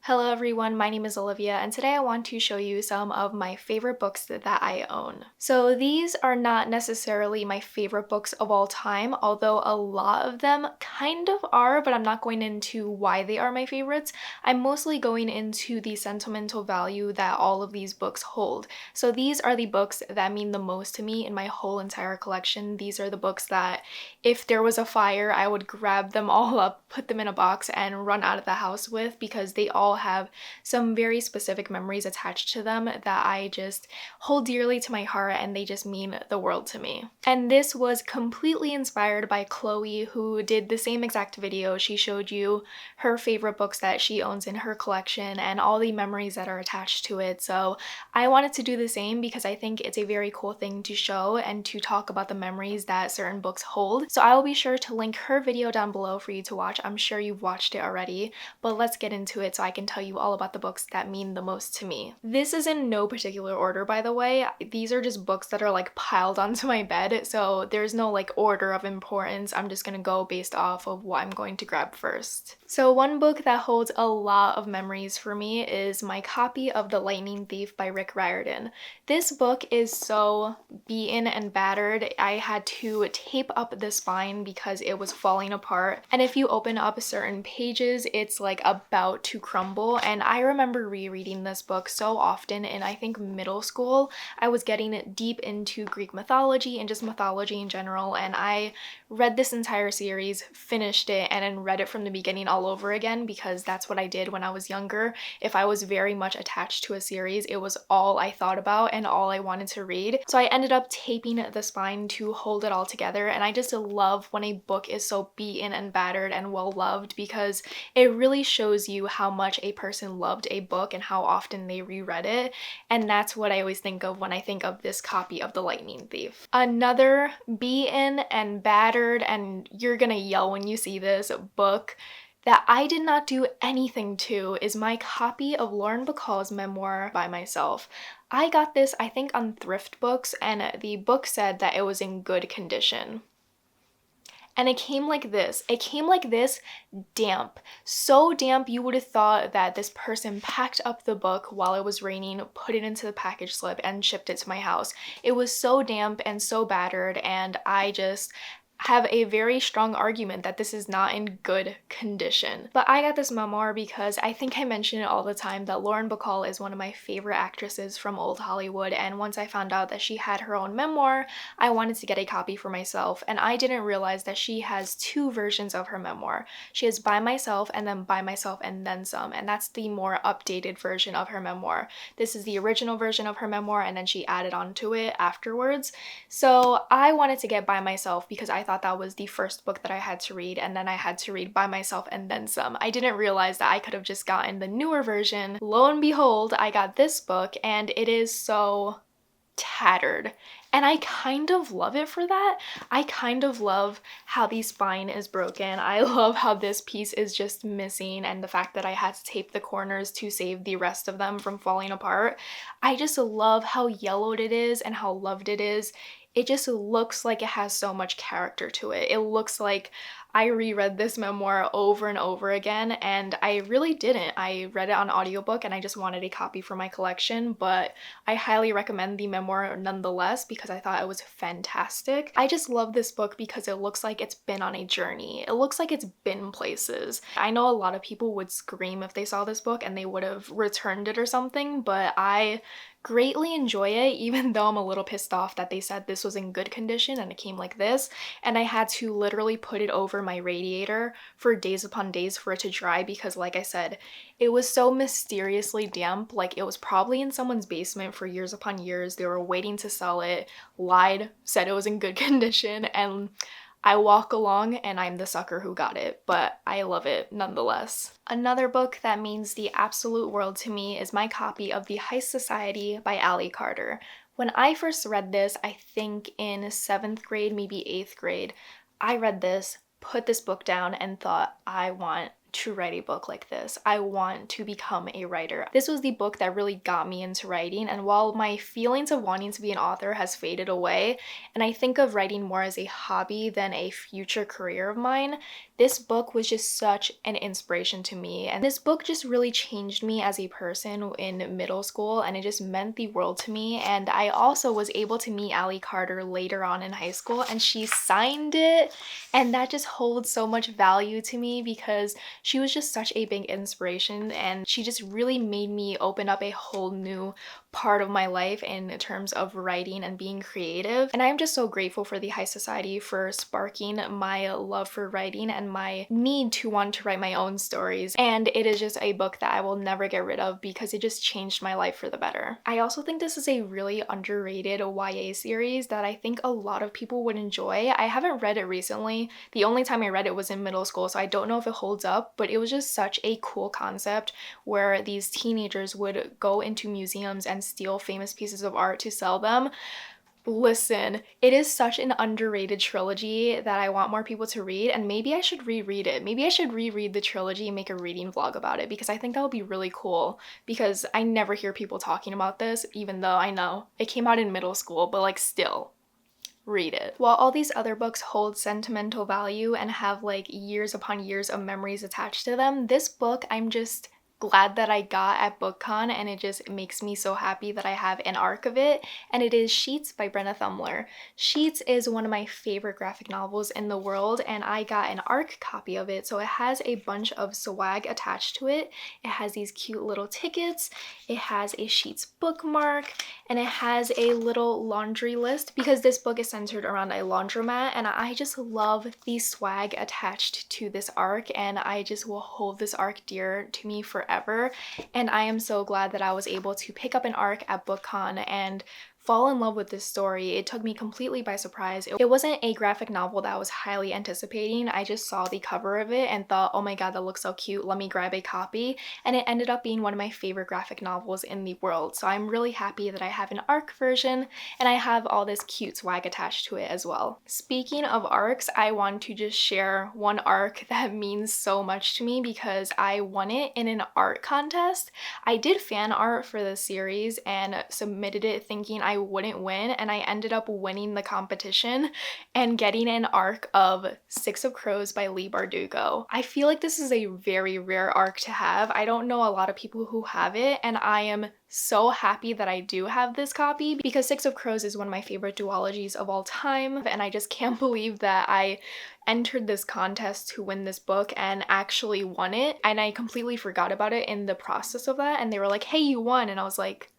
Hello everyone, my name is Olivia and today I want to show you some of my favorite books that I own. So these are not necessarily my favorite books of all time, although a lot of them kind of are, but I'm not going into why they are my favorites. I'm mostly going into the sentimental value that all of these books hold. So these are the books that mean the most to me in my whole entire collection. These are the books that if there was a fire, I would grab them all up, put them in a box, and run out of the house with because they all have some very specific memories attached to them that I just hold dearly to my heart and they just mean the world to me. And this was completely inspired by Chloe, who did the same exact video. She showed you her favorite books that she owns in her collection and all the memories that are attached to it. So I wanted to do the same because I think it's a very cool thing to show and to talk about the memories that certain books hold. So I will be sure to link her video down below for you to watch. I'm sure you've watched it already, but let's get into it so I can tell you all about the books that mean the most to me. This is in no particular order, by the way. These are just books that are like piled onto my bed, so there's no like order of importance. I'm just gonna go based off of what I'm going to grab first. So one book that holds a lot of memories for me is my copy of The Lightning Thief by Rick Riordan. This book is so beaten and battered. I had to tape up the spine because it was falling apart. And if you open up certain pages, it's like about to crumble. And I remember rereading this book so often in I think middle school. I was getting deep into Greek mythology and just mythology in general. And I read this entire series, finished it, and then read it from the beginning all over again because that's what I did when I was younger. If I was very much attached to a series, it was all I thought about and all I wanted to read. So I ended up taping the spine to hold it all together, and I just love when a book is so beaten and battered and well loved because it really shows you how much a person loved a book and how often they reread it, and that's what I always think of when I think of this copy of The Lightning Thief. Another beaten and battered, and you're gonna yell when you see this, book that I did not do anything to is my copy of Lauren Bacall's Memoir by myself. I got this, I think, on Thrift Books, and the book said that it was in good condition. And it came like this. It came like this, damp. So damp you would have thought that this person packed up the book while it was raining, put it into the package slip, and shipped it to my house. It was so damp and so battered, and I just have a very strong argument that this is not in good condition. But I got this memoir because I think I mention it all the time that Lauren Bacall is one of my favorite actresses from old Hollywood, and once I found out that she had her own memoir, I wanted to get a copy for myself, and I didn't realize that she has two versions of her memoir. She has By Myself and then By Myself and Then Some, and that's the more updated version of her memoir. This is the original version of her memoir, and then she added on to it afterwards. So I wanted to get By Myself because I thought that was the first book that I had to read, and then I had to read By Myself and Then Some. I didn't realize that I could have just gotten the newer version. Lo and behold, I got this book, and it is so tattered. And I kind of love it for that. I kind of love how the spine is broken. I love how this piece is just missing and the fact that I had to tape the corners to save the rest of them from falling apart. I just love how yellowed it is and how loved it is. It just looks like it has so much character to it. It looks like I reread this memoir over and over again, and I really didn't. I read it on audiobook and I just wanted a copy for my collection, but I highly recommend the memoir nonetheless because I thought it was fantastic. I just love this book because it looks like it's been on a journey. It looks like it's been places. I know a lot of people would scream if they saw this book and they would have returned it or something, but I greatly enjoy it, even though I'm a little pissed off that they said this was in good condition and it came like this, and I had to literally put it over my radiator for days upon days for it to dry because, like I said, it was so mysteriously damp. Like, it was probably in someone's basement for years upon years. They were waiting to sell it, lied, said it was in good condition, and I walk along and I'm the sucker who got it, but I love it nonetheless. Another book that means the absolute world to me is my copy of The Heist Society by Ali Carter. When I first read this, I think in 7th grade, maybe 8th grade, I read this, put this book down, and thought, I want to write a book like this. I want to become a writer. This was the book that really got me into writing, and while my feelings of wanting to be an author has faded away, and I think of writing more as a hobby than a future career of mine, this book was just such an inspiration to me. And this book just really changed me as a person in middle school, and it just meant the world to me. And I also was able to meet Allie Carter later on in high school, and she signed it. And that just holds so much value to me because she was just such a big inspiration, and she just really made me open up a whole new part of my life in terms of writing and being creative. And I'm just so grateful for the Heist Society for sparking my love for writing and my need to want to write my own stories. And it is just a book that I will never get rid of because it just changed my life for the better. I also think this is a really underrated YA series that I think a lot of people would enjoy. I haven't read it recently. The only time I read it was in middle school, so I don't know if it holds up, but it was just such a cool concept where these teenagers would go into museums and steal famous pieces of art to sell them. Listen, it is such an underrated trilogy that I want more people to read, and maybe I should reread it. Maybe I should reread the trilogy and make a reading vlog about it because I think that would be really cool because I never hear people talking about this, even though I know it came out in middle school, but like still. Read it. While all these other books hold sentimental value and have like years upon years of memories attached to them, this book I'm just glad that I got at BookCon, and it just makes me so happy that I have an arc of it, and it is Sheets by Brenna Thumler. Sheets is one of my favorite graphic novels in the world, and I got an arc copy of it, so it has a bunch of swag attached to it. It has these cute little tickets, it has a Sheets bookmark, and it has a little laundry list because this book is centered around a laundromat, and I just love the swag attached to this arc, and I just will hold this arc dear to me forever. And I am so glad that I was able to pick up an arc at BookCon and fall in love with this story. It took me completely by surprise. It wasn't a graphic novel that I was highly anticipating. I just saw the cover of it and thought, oh my god, that looks so cute, let me grab a copy. And it ended up being one of my favorite graphic novels in the world. So I'm really happy that I have an arc version and I have all this cute swag attached to it as well. Speaking of arcs, I want to just share one arc that means so much to me because I won it in an art contest. I did fan art for the series and submitted it thinking I wouldn't win, and I ended up winning the competition and getting an arc of Six of Crows by Leigh Bardugo. I feel like this is a very rare arc to have. I don't know a lot of people who have it, and I am so happy that I do have this copy because Six of Crows is one of my favorite duologies of all time, and I just can't believe that I entered this contest to win this book and actually won it, and I completely forgot about it in the process of that, and they were like, hey, you won, and I was like,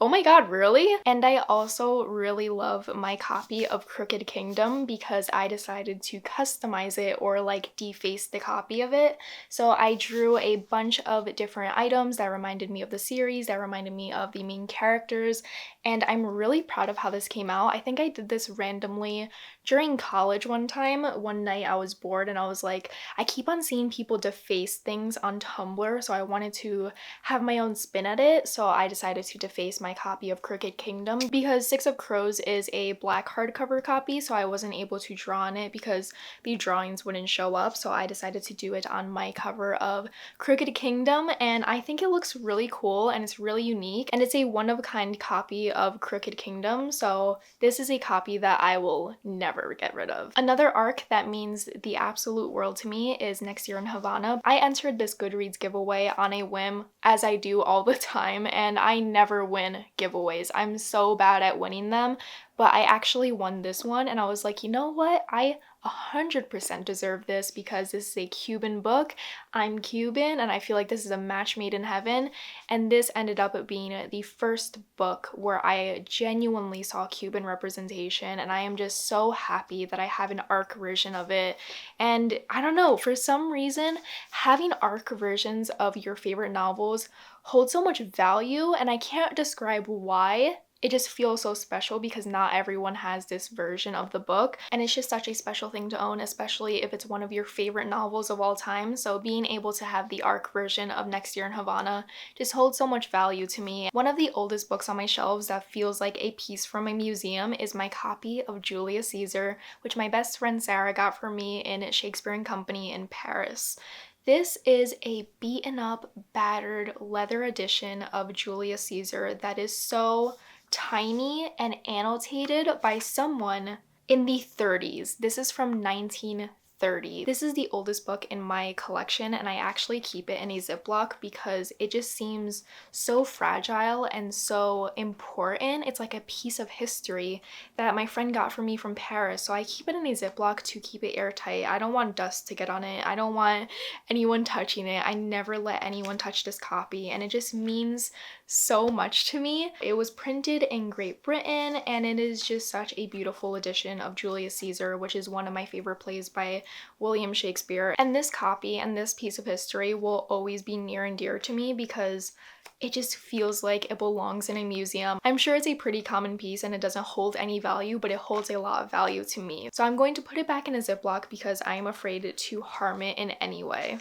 oh my god, really? And I also really love my copy of Crooked Kingdom because I decided to customize it or like deface the copy of it. So I drew a bunch of different items that reminded me of the series, that reminded me of the main characters, and I'm really proud of how this came out. I think I did this randomly during college one time. One night I was bored and I was like, I keep on seeing people deface things on Tumblr, so I wanted to have my own spin at it, so I decided to deface my copy of Crooked Kingdom because Six of Crows is a black hardcover copy, so I wasn't able to draw on it because the drawings wouldn't show up, so I decided to do it on my cover of Crooked Kingdom, and I think it looks really cool and it's really unique, and it's a one-of-a-kind copy of Crooked Kingdom, so this is a copy that I will never get rid of. Another arc that means the absolute world to me is Next Year in Havana. I entered this Goodreads giveaway on a whim, as I do all the time, and I never win giveaways. I'm so bad at winning them, but I actually won this one and I was like, you know what? I 100% deserve this because this is a Cuban book. I'm Cuban and I feel like this is a match made in heaven, and this ended up being the first book where I genuinely saw Cuban representation, and I am just so happy that I have an arc version of it. And I don't know, for some reason having arc versions of your favorite novels hold so much value, and I can't describe why. It just feels so special because not everyone has this version of the book, and it's just such a special thing to own, especially if it's one of your favorite novels of all time. So being able to have the arc version of Next Year in Havana just holds so much value to me. One of the oldest books on my shelves that feels like a piece from a museum is my copy of Julius Caesar, which my best friend Sarah got for me in Shakespeare and Company in Paris. This is a beaten up, battered leather edition of Julius Caesar that is so tiny and annotated by someone in the 30s. This is from 1930. 30. This is the oldest book in my collection, and I actually keep it in a Ziploc because it just seems so fragile and so important. It's like a piece of history that my friend got for me from Paris, so I keep it in a Ziploc to keep it airtight. I don't want dust to get on it. I don't want anyone touching it. I never let anyone touch this copy, and it just means so much to me. It was printed in Great Britain, and it is just such a beautiful edition of Julius Caesar, which is one of my favorite plays by William Shakespeare. And this copy and this piece of history will always be near and dear to me because it just feels like it belongs in a museum. I'm sure it's a pretty common piece and it doesn't hold any value, but it holds a lot of value to me. So I'm going to put it back in a Ziploc because I am afraid to harm it in any way.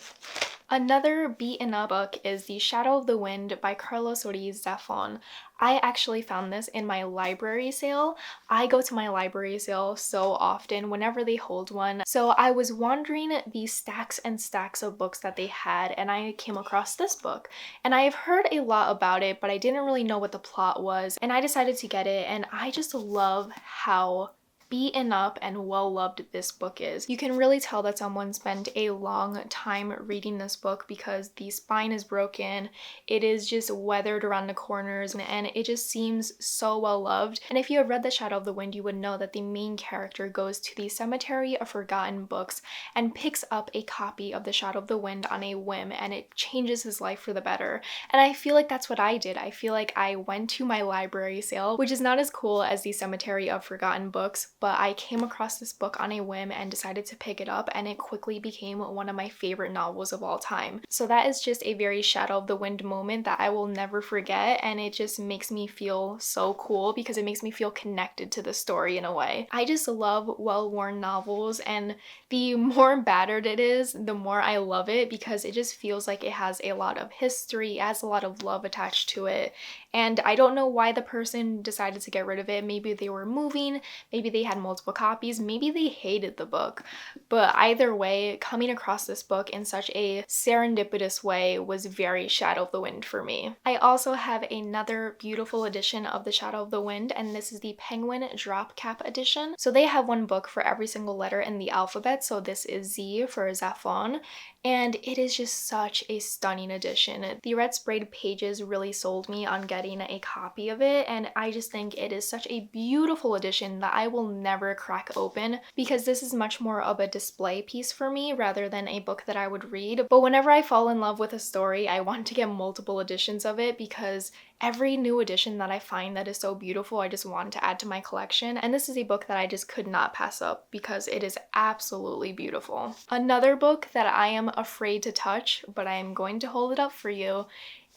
Another beaten up book is The Shadow of the Wind by Carlos Ruiz Zafón. I actually found this in my library sale. I go to my library sale so often whenever they hold one. So I was wandering these stacks and stacks of books that they had, and I came across this book. And I've heard a lot about it, but I didn't really know what the plot was. And I decided to get it, and I just love how beaten up and well loved this book is. You can really tell that someone spent a long time reading this book because the spine is broken, it is just weathered around the corners, and it just seems so well loved. And if you have read The Shadow of the Wind, you would know that the main character goes to the Cemetery of Forgotten Books and picks up a copy of The Shadow of the Wind on a whim, and it changes his life for the better. And I feel like that's what I did. I feel like I went to my library sale, which is not as cool as the Cemetery of Forgotten Books, but I came across this book on a whim and decided to pick it up, and it quickly became one of my favorite novels of all time. So that is just a very Shadow of the Wind moment that I will never forget, and it just makes me feel so cool because it makes me feel connected to the story in a way. I just love well-worn novels, and the more battered it is, the more I love it because it just feels like it has a lot of history, it has a lot of love attached to it. And I don't know why the person decided to get rid of it. Maybe they were moving, maybe they had multiple copies, maybe they hated the book. But either way, coming across this book in such a serendipitous way was very Shadow of the Wind for me. I also have another beautiful edition of The Shadow of the Wind, and this is the Penguin Drop Cap edition. So they have one book for every single letter in the alphabet, so this is Z for Zafón, and it is just such a stunning edition. The red sprayed pages really sold me on getting a copy of it, and I just think it is such a beautiful edition that I will never crack open because this is much more of a display piece for me rather than a book that I would read. But whenever I fall in love with a story, I want to get multiple editions of it because every new edition that I find that is so beautiful, I just want to add to my collection. And this is a book that I just could not pass up because it is absolutely beautiful. Another book that I am afraid to touch, but I am going to hold it up for you,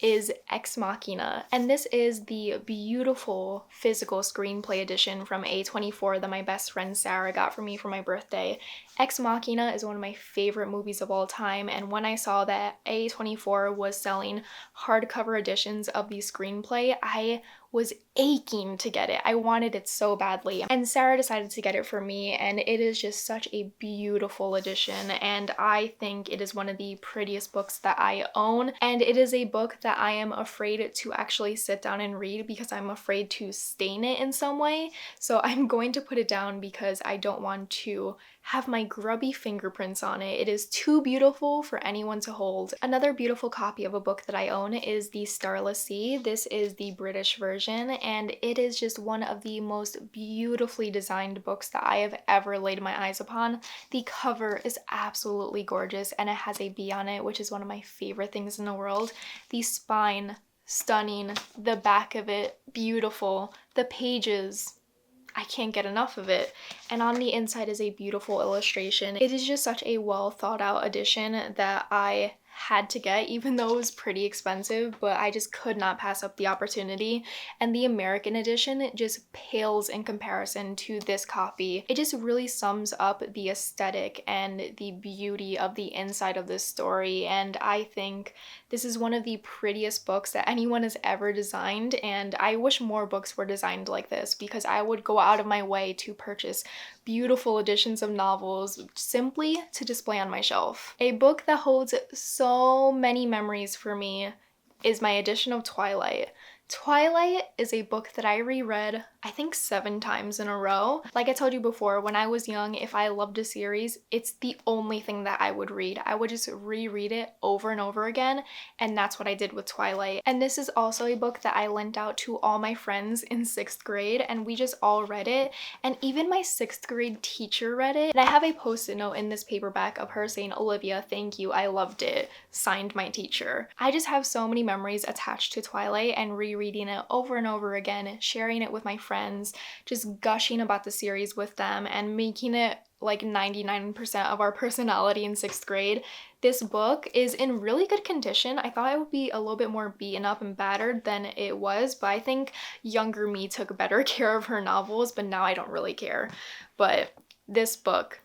is Ex Machina, and this is the beautiful physical screenplay edition from A24 that my best friend Sarah got for me for my birthday. Ex Machina is one of my favorite movies of all time, and when I saw that A24 was selling hardcover editions of the screenplay, I was aching to get it. I wanted it so badly, and Sarah decided to get it for me, and it is just such a beautiful edition, and I think it is one of the prettiest books that I own, and it is a book that I am afraid to actually sit down and read because I'm afraid to stain it in some way. So I'm going to put it down because I don't want to have my grubby fingerprints on it. It is too beautiful for anyone to hold. Another beautiful copy of a book that I own is the Starla C. This is the British version, and it is just one of the most beautifully designed books that I have ever laid my eyes upon. The cover is absolutely gorgeous, and it has a bee on it, which is one of my favorite things in the world. The spine, stunning. The back of it, beautiful. The pages, I can't get enough of it. And on the inside is a beautiful illustration. It is just such a well thought out edition that I had to get, even though it was pretty expensive, but I just could not pass up the opportunity. And the American edition just pales in comparison to this copy. It just really sums up the aesthetic and the beauty of the inside of this story, and I think this is one of the prettiest books that anyone has ever designed, and I wish more books were designed like this because I would go out of my way to purchase beautiful editions of novels simply to display on my shelf. A book that holds so many memories for me is my edition of Twilight. Twilight is a book that I reread, I think 7 times in a row. Like I told you before, when I was young, if I loved a series, it's the only thing that I would read. I would just reread it over and over again, and that's what I did with Twilight. And this is also a book that I lent out to all my friends in 6th grade, and we just all read it, and even my 6th grade teacher read it. And I have a post-it note in this paperback of her saying, "Olivia, thank you, I loved it. Signed, my teacher." I just have so many memories attached to Twilight, and rereading it over and over again, sharing it with my friends, just gushing about the series with them, and making it like 99% of our personality in 6th grade. This book is in really good condition. I thought it would be a little bit more beaten up and battered than it was, but I think younger me took better care of her novels, but now I don't really care. But this book,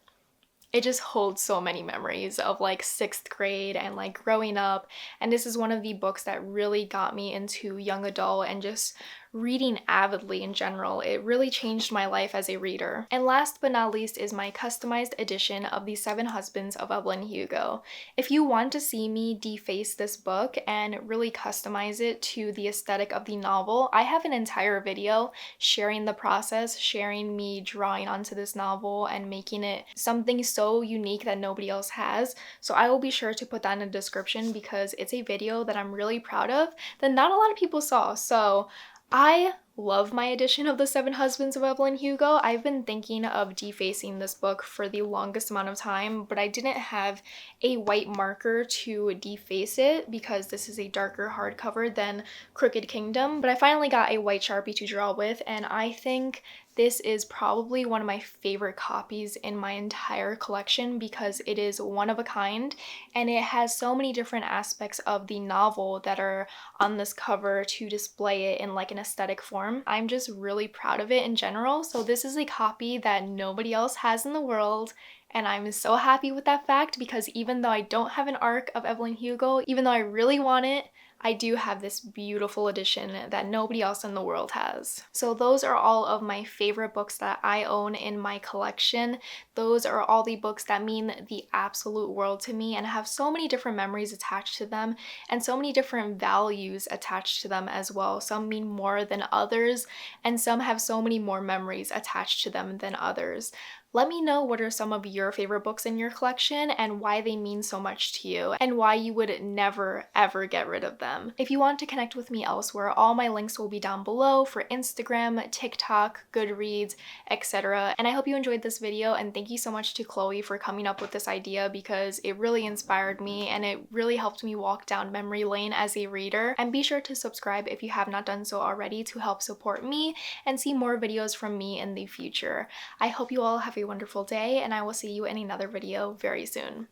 it just holds so many memories of like 6th grade and like growing up, and this is one of the books that really got me into young adult and just reading avidly in general. It really changed my life as a reader. And last but not least is my customized edition of The 7 Husbands of Evelyn Hugo. If you want to see me deface this book and really customize it to the aesthetic of the novel, I have an entire video sharing the process, sharing me drawing onto this novel and making it something so unique that nobody else has. So I will be sure to put that in the description because it's a video that I'm really proud of that not a lot of people saw. So I love my edition of The 7 Husbands of Evelyn Hugo. I've been thinking of defacing this book for the longest amount of time, but I didn't have a white marker to deface it because this is a darker hardcover than Crooked Kingdom. But I finally got a white Sharpie to draw with, and I think this is probably one of my favorite copies in my entire collection because it is one of a kind and it has so many different aspects of the novel that are on this cover to display it in like an aesthetic form. I'm just really proud of it in general. So this is a copy that nobody else has in the world, and I'm so happy with that fact because even though I don't have an arc of Evelyn Hugo, even though I really want it, I do have this beautiful edition that nobody else in the world has. So those are all of my favorite books that I own in my collection. Those are all the books that mean the absolute world to me and have so many different memories attached to them and so many different values attached to them as well. Some mean more than others, and some have so many more memories attached to them than others. Let me know what are some of your favorite books in your collection and why they mean so much to you and why you would never ever get rid of them. If you want to connect with me elsewhere, all my links will be down below for Instagram, TikTok, Goodreads, etc. And I hope you enjoyed this video, and thank you so much to Chloe for coming up with this idea because it really inspired me and it really helped me walk down memory lane as a reader. And be sure to subscribe if you have not done so already to help support me and see more videos from me in the future. I hope you all have a wonderful day, and I will see you in another video very soon.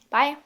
Bye!